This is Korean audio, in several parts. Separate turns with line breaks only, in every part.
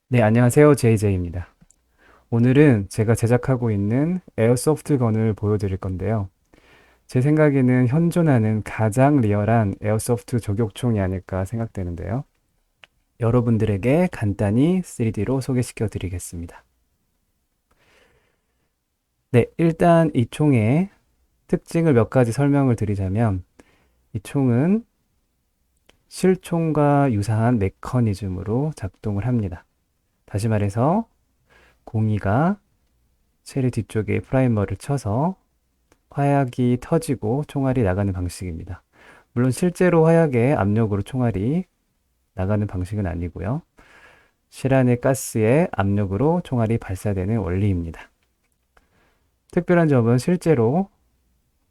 네, 안녕하세요. JJ입니다. 오늘은 제가 제작하고 있는 에어소프트 건을 보여드릴 건데요. 제 생각에는 현존하는 가장 리얼한 에어소프트 저격총이 아닐까 생각되는데요. 여러분들에게 간단히 3D로 소개시켜 드리겠습니다. 네, 일단 이 총의 특징을 몇 가지 설명을 드리자면, 이 총은 실총과 유사한 메커니즘으로 작동을 합니다. 다시 말해서 공이가 쉘의 뒤쪽에 프라이머를 쳐서 화약이 터지고 총알이 나가는 방식입니다. 물론 실제로 화약의 압력으로 총알이 나가는 방식은 아니고요. 실안의 가스의 압력으로 총알이 발사되는 원리입니다. 특별한 점은 실제로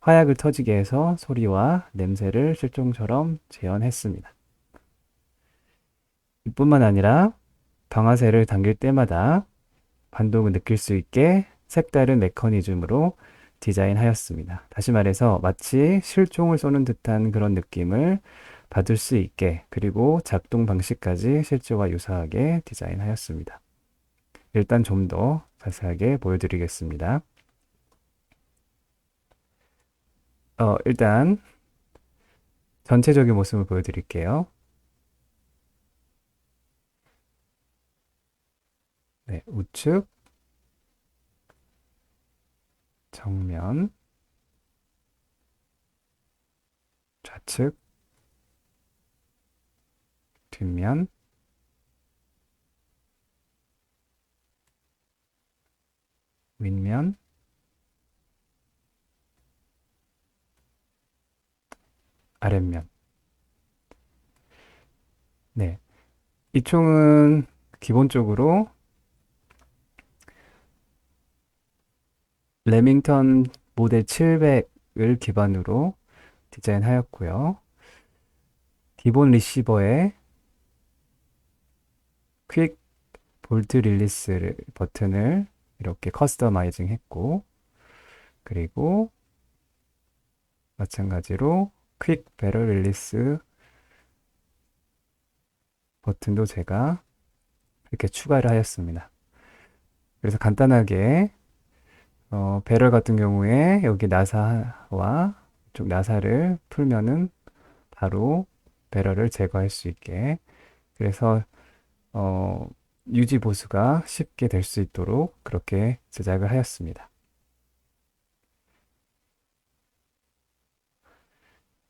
화약을 터지게 해서 소리와 냄새를 실종처럼 재현했습니다. 이뿐만 아니라 방아쇠를 당길 때마다 반동을 느낄 수 있게 색다른 메커니즘으로 디자인하였습니다. 다시 말해서 마치 실총을 쏘는 듯한 그런 느낌을 받을 수 있게, 그리고 작동 방식까지 실제와 유사하게 디자인하였습니다. 일단 좀 더 자세하게 보여드리겠습니다. 일단 전체적인 모습을 보여드릴게요. 네, 우측, 정면, 좌측, 뒷면, 윗면, 아랫면. 네, 이 총은 기본적으로 레밍턴 모델 700을 기반으로 디자인하였고요. 기본 리시버에 퀵 볼트 릴리스 버튼을 이렇게 커스터마이징 했고, 그리고 마찬가지로 퀵 배럴 릴리스 버튼도 제가 이렇게 추가를 하였습니다. 그래서 간단하게 배럴 같은 경우에 여기 나사와 이쪽 나사를 풀면은 바로 배럴을 제거할 수 있게, 그래서 어, 유지 보수가 쉽게 될 수 있도록 그렇게 제작을 하였습니다.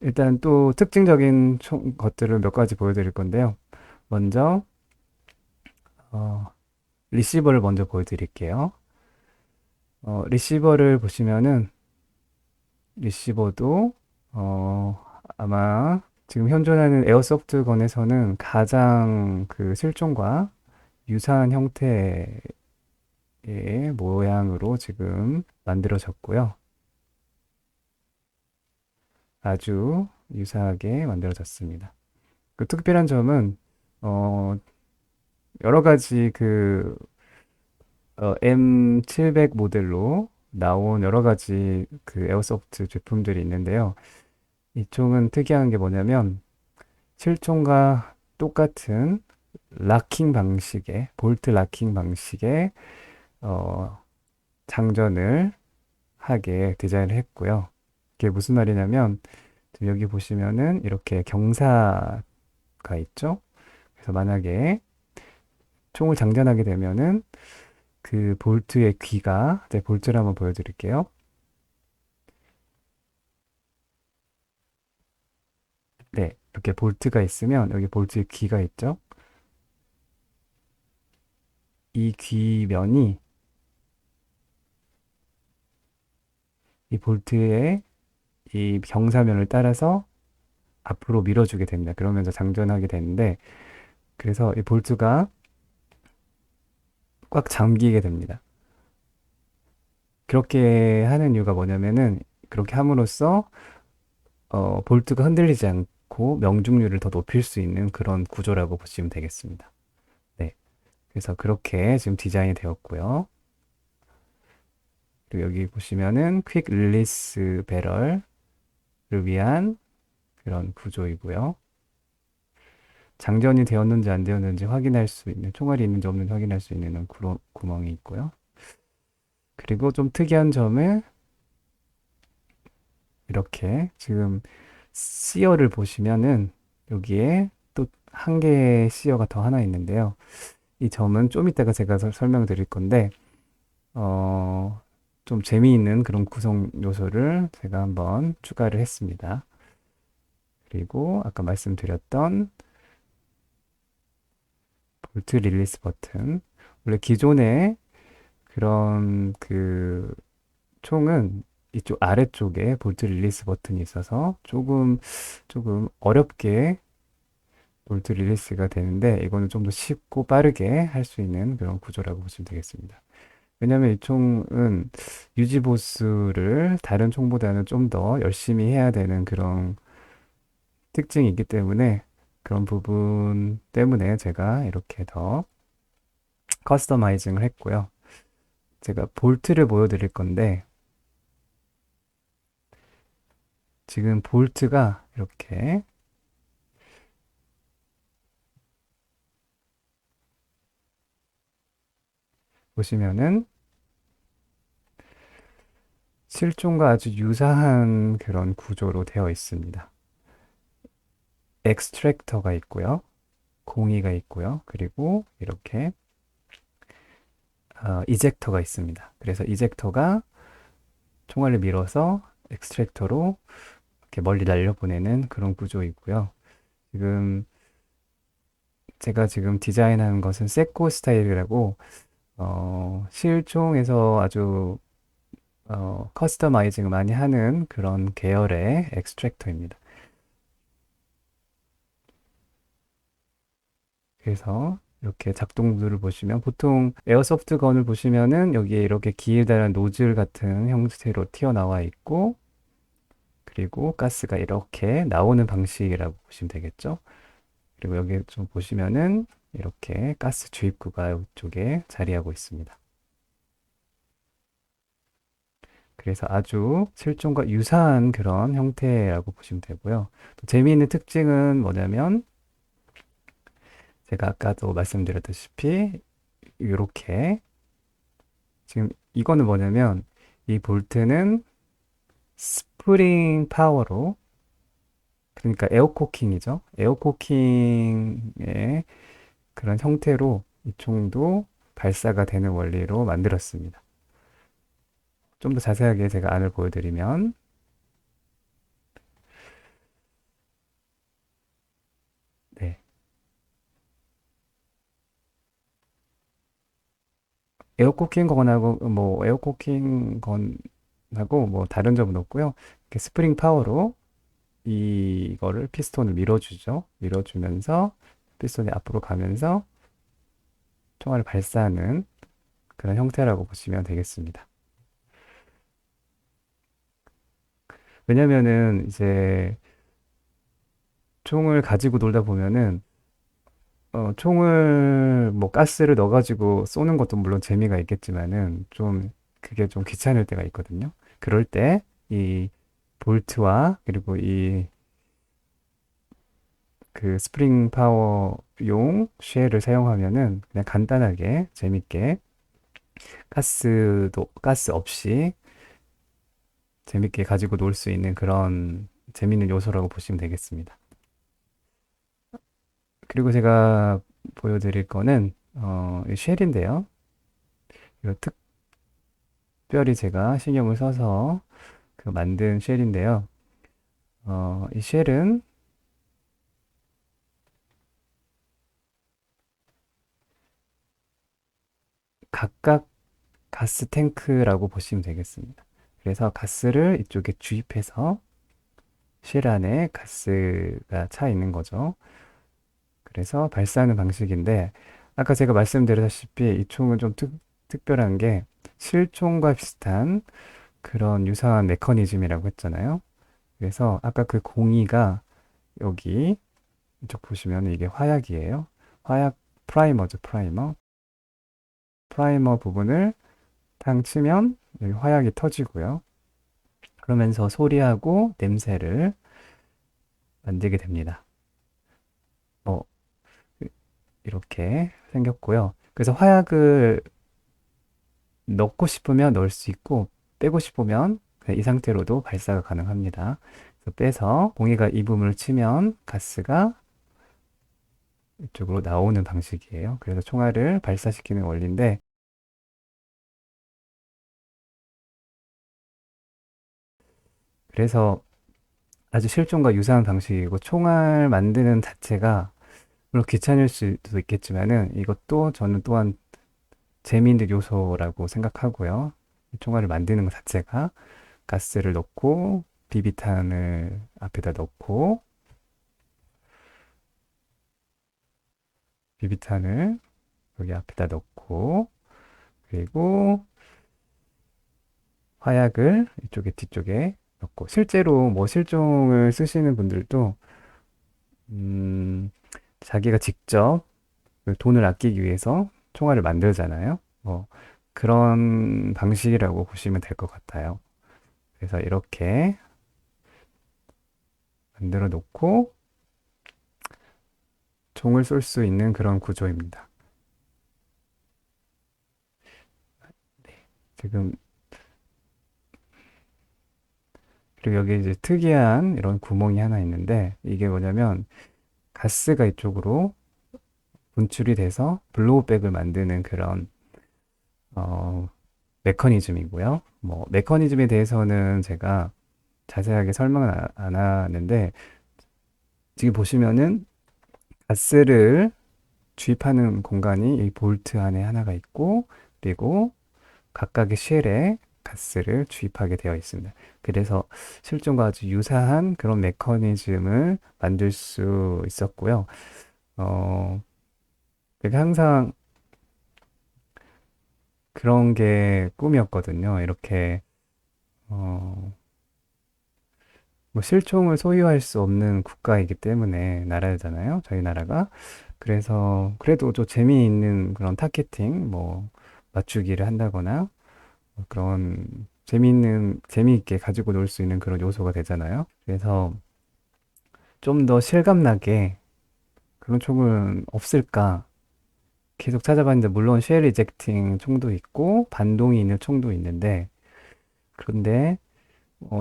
일단 또 특징적인 것들을 몇 가지 보여드릴 건데요. 먼저 어, 리시버를 먼저 보여드릴게요. 리시버를 보시면은 리시버도 아마 지금 현존하는 에어소프트 건에서는 가장 그 실종과 유사한 형태의 모양으로 지금 만들어졌고요. 아주 유사하게 만들어졌습니다. 그 특별한 점은 어, 여러 가지 그 M700 모델로 나온 여러 가지 그 에어소프트 제품들이 있는데요. 이 총은 특이한 게 뭐냐면 실총과 똑같은 락킹 방식의 볼트 락킹 방식의 어, 장전을 하게 디자인을 했고요. 이게 무슨 말이냐면 지금 여기 보시면은 이렇게 경사가 있죠. 그래서 만약에 총을 장전하게 되면은 그 볼트의 귀가, 네, 볼트를 한번 보여드릴게요. 네, 이렇게 볼트가 있으면 여기 볼트의 귀가 있죠. 이 귀면이 이 볼트의 이 경사면을 따라서 앞으로 밀어주게 됩니다. 그러면서 장전하게 되는데, 그래서 이 볼트가 꽉 잠기게 됩니다. 그렇게 하는 이유가 뭐냐면은 그렇게 함으로써 볼트가 흔들리지 않고 명중률을 더 높일 수 있는 그런 구조라고 보시면 되겠습니다. 네, 그래서 그렇게 지금 디자인이 되었고요. 그리고 여기 보시면은 퀵 릴리스 배럴을 위한 그런 구조이고요. 장전이 되었는지 안 되었는지 확인할 수 있는, 총알이 있는지 없는지 확인할 수 있는 구멍이 있고요. 그리고 좀 특이한 점은 이렇게 지금 시어를 보시면은 여기에 또 한 개의 시어가 더 하나 있는데요. 이 점은 좀 이따가 제가 설명드릴 건데, 어, 좀 재미있는 그런 구성 요소를 제가 한번 추가를 했습니다. 그리고 아까 말씀드렸던 볼트 릴리스 버튼. 원래 기존에 그런 그 총은 이쪽 아래쪽에 볼트 릴리스 버튼이 있어서 조금 어렵게 볼트 릴리스가 되는데 이거는 좀 더 쉽고 빠르게 할 수 있는 그런 구조라고 보시면 되겠습니다. 왜냐하면 이 총은 유지 보수를 다른 총보다는 좀 더 열심히 해야 되는 그런 특징이 있기 때문에 그런 부분 때문에 제가 이렇게 더 커스터마이징을 했고요. 제가 볼트를 보여드릴 건데 지금 볼트가 이렇게 보시면은 실종과 아주 유사한 그런 구조로 되어 있습니다. 엑스트랙터가 있고요. 공이가 있고요. 그리고 이렇게 이젝터가 있습니다. 그래서 이젝터가 총알을 밀어서 엑스트랙터로 이렇게 멀리 날려보내는 그런 구조이고요. 지금 제가 지금 디자인한 것은 세코 스타일이라고 실총에서 아주 커스터마이징을 많이 하는 그런 계열의 엑스트랙터입니다. 그래서 이렇게 작동들을 보시면 보통 에어소프트 건을 보시면은 여기에 이렇게 길다란 노즐 같은 형태로 튀어나와 있고 그리고 가스가 이렇게 나오는 방식이라고 보시면 되겠죠. 그리고 여기 좀 보시면은 이렇게 가스 주입구가 이쪽에 자리하고 있습니다. 그래서 아주 실종과 유사한 그런 형태라고 보시면 되고요. 또 재미있는 특징은 뭐냐면 제가 아까도 말씀드렸다시피 이렇게 지금 이거는 뭐냐면 이 볼트는 스프링 파워로 그러니까 에어코킹이죠. 에어코킹의 그런 형태로 이 총도 발사가 되는 원리로 만들었습니다. 좀 더 자세하게 제가 안을 보여드리면 네. 에어코킹 건하고 뭐 에어코킹 건하고 뭐 다른 점은 없고요. 이렇게 스프링 파워로 이거를 피스톤을 밀어주죠. 밀어주면서 피스톤이 앞으로 가면서 총알을 발사하는 그런 형태라고 보시면 되겠습니다. 왜냐면은 이제 총을 가지고 놀다 보면은 총을 뭐 가스를 넣어가지고 쏘는 것도 물론 재미가 있겠지만은 좀 그게 좀 귀찮을 때가 있거든요. 그럴 때 이 볼트와 그리고 이 그 스프링 파워용 쉘을 사용하면은 그냥 간단하게 재밌게 가스 없이 재밌게 가지고 놀 수 있는 그런 재밌는 요소라고 보시면 되겠습니다. 그리고 제가 보여드릴 거는 이 쉘인데요. 이거 특별히 제가 신경을 써서 그 만든 쉘인데요. 이 쉘은 각각 가스 탱크라고 보시면 되겠습니다. 그래서 가스를 이쪽에 주입해서 쉘 안에 가스가 차 있는 거죠. 그래서 발사하는 방식인데 아까 제가 말씀드렸다시피 이 총은 좀 특별한 게 실총과 비슷한 그런 유사한 메커니즘이라고 했잖아요. 그래서 아까 그 공이가 여기 이쪽 보시면 이게 화약이에요. 화약 프라이머죠, 프라이머. 프라이머 부분을 탕 치면 여기 화약이 터지고요. 그러면서 소리하고 냄새를 만들게 됩니다. 이렇게 생겼고요. 그래서 화약을 넣고 싶으면 넣을 수 있고 빼고 싶으면 그냥 이 상태로도 발사가 가능합니다. 그래서 빼서 공기가 이 부분을 치면 가스가 이쪽으로 나오는 방식이에요. 그래서 총알을 발사시키는 원리인데 그래서 아주 실종과 유사한 방식이고 총알 만드는 자체가 물론 귀찮을 수도 있겠지만은 이것도 저는 또한 재미있는 요소라고 생각하고요. 총알을 만드는 것 자체가 가스를 넣고 비비탄을 앞에다 넣고 비비탄을 여기 앞에다 넣고 그리고 화약을 이쪽에 뒤쪽에 넣고 실제로 뭐 실종을 쓰시는 분들도 음, 자기가 직접 그 돈을 아끼기 위해서 총알을 만들잖아요. 뭐 그런 방식이라고 보시면 될 것 같아요. 그래서 이렇게 만들어 놓고 총을 쏠 수 있는 그런 구조입니다. 지금 그리고 여기 이제 특이한 이런 구멍이 하나 있는데 이게 뭐냐면 가스가 이쪽으로 분출이 돼서 블로우백을 만드는 그런 어, 메커니즘이고요. 뭐 메커니즘에 대해서는 제가 자세하게 설명은 안 하는데 지금 보시면은 가스를 주입하는 공간이 이 볼트 안에 하나가 있고 그리고 각각의 쉘에 가스를 주입하게 되어 있습니다. 그래서 실종과 아주 유사한 그런 메커니즘을 만들 수 있었고요. 어, 되게 항상 그런 게 꿈이었거든요. 이렇게 어, 뭐 실총을 소유할 수 없는 국가이기 때문에 나라잖아요. 저희 나라가. 그래서 그래도 좀 재미있는 그런 타겟팅, 뭐 맞추기를 한다거나 뭐 그런 재미있게 가지고 놀 수 있는 그런 요소가 되잖아요. 그래서 좀 더 실감나게 그런 총은 없을까 계속 찾아봤는데 물론 쉘 리젝팅 총도 있고 반동이 있는 총도 있는데 그런데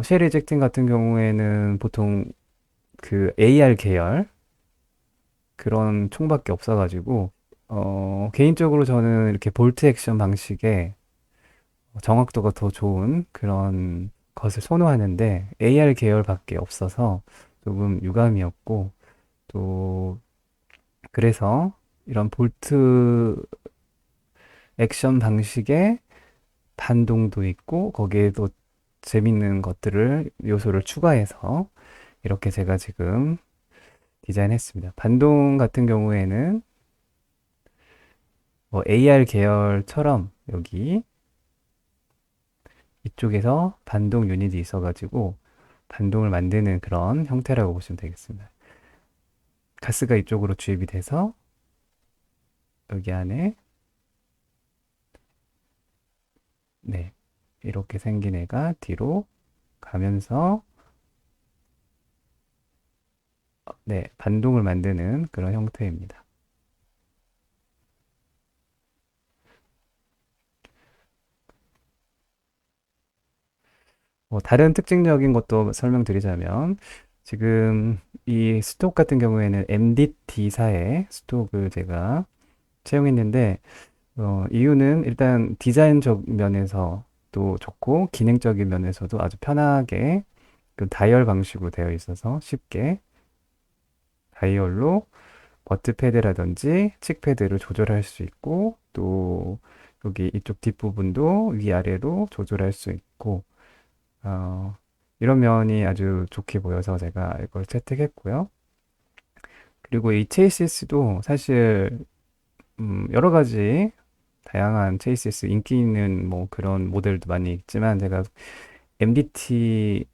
쉘 리젝팅 같은 경우에는 보통 그 AR 계열 그런 총밖에 없어가지고 개인적으로 저는 이렇게 볼트 액션 방식의 정확도가 더 좋은 그런 것을 선호하는데 AR 계열밖에 없어서 조금 유감이었고 또 그래서 이런 볼트 액션 방식의 반동도 있고 거기에도 재밌는 것들을 요소를 추가해서 이렇게 제가 지금 디자인했습니다. 반동 같은 경우에는 뭐 AR 계열처럼 여기 이쪽에서 반동 유닛이 있어가지고 반동을 만드는 그런 형태라고 보시면 되겠습니다. 가스가 이쪽으로 주입이 돼서 여기 안에 네 이렇게 생긴 애가 뒤로 가면서 네 반동을 만드는 그런 형태입니다. 뭐 다른 특징적인 것도 설명드리자면 지금 이 스톡 같은 경우에는 MDT사의 스톡을 제가 채용했는데 이유는 일단 디자인적 면에서 또 좋고 기능적인 면에서도 아주 편하게 그 다이얼 방식으로 되어 있어서 쉽게 다이얼로 버트 패드라든지 칙 패드를 조절할 수 있고 또 여기 이쪽 뒷부분도 위아래로 조절할 수 있고 어, 이런 면이 아주 좋게 보여서 제가 이걸 채택했고요. 그리고 이 체이시스도 사실 여러 가지 다양한 체이시스 인기 있는 뭐 그런 모델도 많이 있지만 제가 MDT를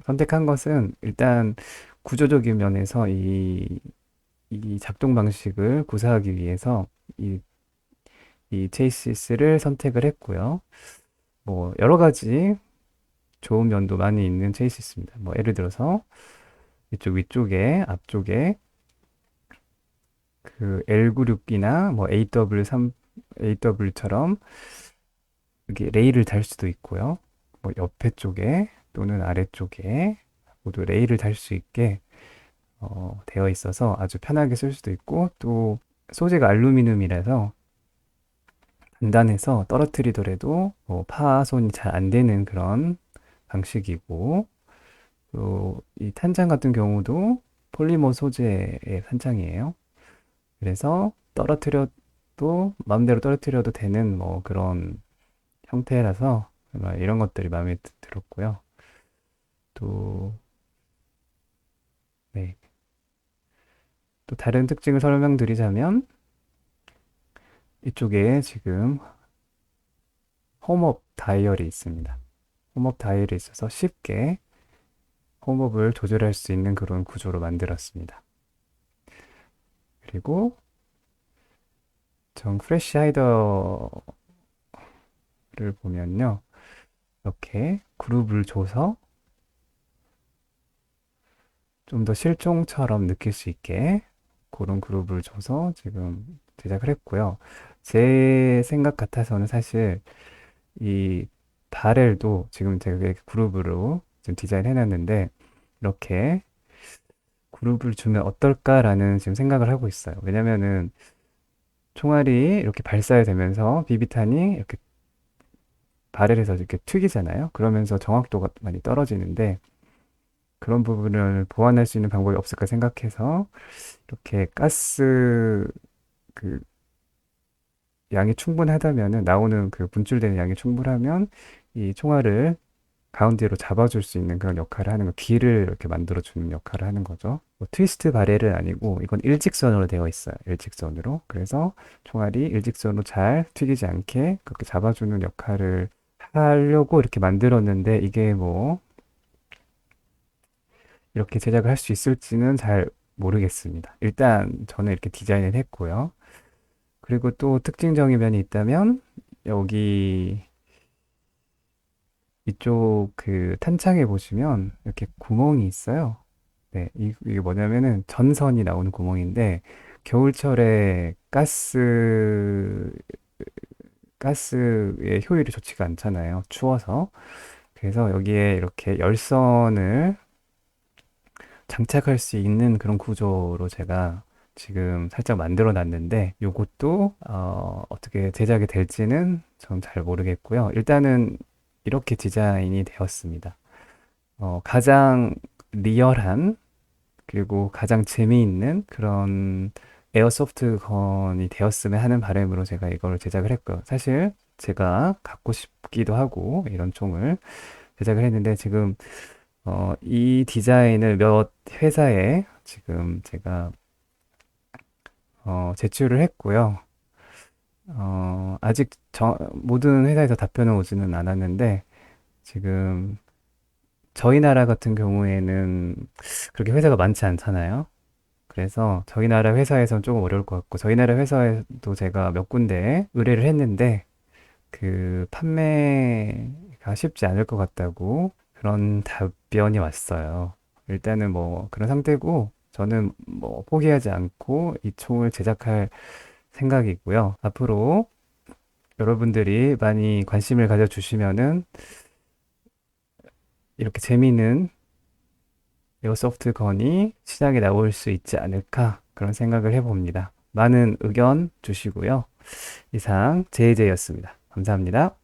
선택한 것은 일단 구조적인 면에서 이 작동 방식을 구사하기 위해서 이, 이 체이시스를 선택을 했고요. 뭐 여러 가지 좋은 면도 많이 있는 체이시스입니다. 뭐 예를 들어서 이쪽 위쪽에 앞쪽에 그 L96이나 뭐 AW3, AW처럼 이렇게 레일을 달 수도 있고요. 뭐 옆에 쪽에 또는 아래쪽에 모두 레일을 달 수 있게 되어 있어서 아주 편하게 쓸 수도 있고, 또 소재가 알루미늄이라서 단단해서 떨어뜨리더라도 뭐 파손이 잘 안 되는 그런 방식이고, 또 이 탄창 같은 경우도 폴리머 소재의 탄창이에요. 그래서 떨어뜨려도 마음대로 떨어뜨려도 되는 뭐 그런 형태라서 정말 이런 것들이 마음에 들었고요. 또, 네. 또 다른 특징을 설명드리자면 이쪽에 지금 홈업 다이얼이 있습니다. 홈업 다이얼이 있어서 쉽게 홈업을 조절할 수 있는 그런 구조로 만들었습니다. 그리고 정 프레시 하이더를 보면요. 이렇게 그룹을 줘서 좀 더 실종처럼 느낄 수 있게 그런 그룹을 줘서 지금 제작을 했고요. 제 생각 같아서는 사실 이 바렐도 지금 제가 그룹으로 지금 디자인 해놨는데 이렇게 그룹을 주면 어떨까라는 지금 생각을 하고 있어요. 왜냐면은 총알이 이렇게 발사가 되면서 비비탄이 이렇게 바렐에서 이렇게 튀기잖아요. 그러면서 정확도가 많이 떨어지는데 그런 부분을 보완할 수 있는 방법이 없을까 생각해서 이렇게 가스 그 양이 충분하다면은 나오는 그 분출되는 양이 충분하면 이 총알을 가운데로 잡아줄 수 있는 그런 역할을 하는 거, 길을 이렇게 만들어주는 역할을 하는 거죠. 뭐 트위스트 바렐은 아니고 이건 일직선으로 되어 있어요. 일직선으로. 그래서 총알이 일직선으로 잘 튀기지 않게 그렇게 잡아주는 역할을 하려고 이렇게 만들었는데 이게 뭐 이렇게 제작을 할 수 있을지는 잘 모르겠습니다. 일단 저는 이렇게 디자인을 했고요. 그리고 또 특징적인 면이 있다면 여기 이쪽 그 탄창에 보시면 이렇게 구멍이 있어요. 네, 이게 뭐냐면은 전선이 나오는 구멍인데 겨울철에 가스의 효율이 좋지가 않잖아요. 추워서. 그래서 여기에 이렇게 열선을 장착할 수 있는 그런 구조로 제가 지금 살짝 만들어 놨는데 요것도 어떻게 제작이 될지는 전 잘 모르겠고요. 일단은 이렇게 디자인이 되었습니다. 가장 리얼한 그리고 가장 재미있는 그런 에어소프트 건이 되었으면 하는 바람으로 제가 이걸 제작을 했고요. 사실 제가 갖고 싶기도 하고 이런 총을 제작을 했는데 지금 이 디자인을 몇 회사에 지금 제가 제출을 했고요. 아직 모든 회사에서 답변은 오지는 않았는데 지금 저희 나라 같은 경우에는 그렇게 회사가 많지 않잖아요. 그래서 저희 나라 회사에서는 조금 어려울 것 같고 저희 나라 회사에도 제가 몇 군데 의뢰를 했는데 그 판매가 쉽지 않을 것 같다고 그런 답변이 왔어요. 일단은 뭐 그런 상태고 저는 뭐 포기하지 않고 이 총을 제작할 생각이고요. 앞으로 여러분들이 많이 관심을 가져주시면은 이렇게 재미있는 에어소프트 건이 시장에 나올 수 있지 않을까 그런 생각을 해봅니다. 많은 의견 주시고요. 이상 제이제이였습니다. 감사합니다.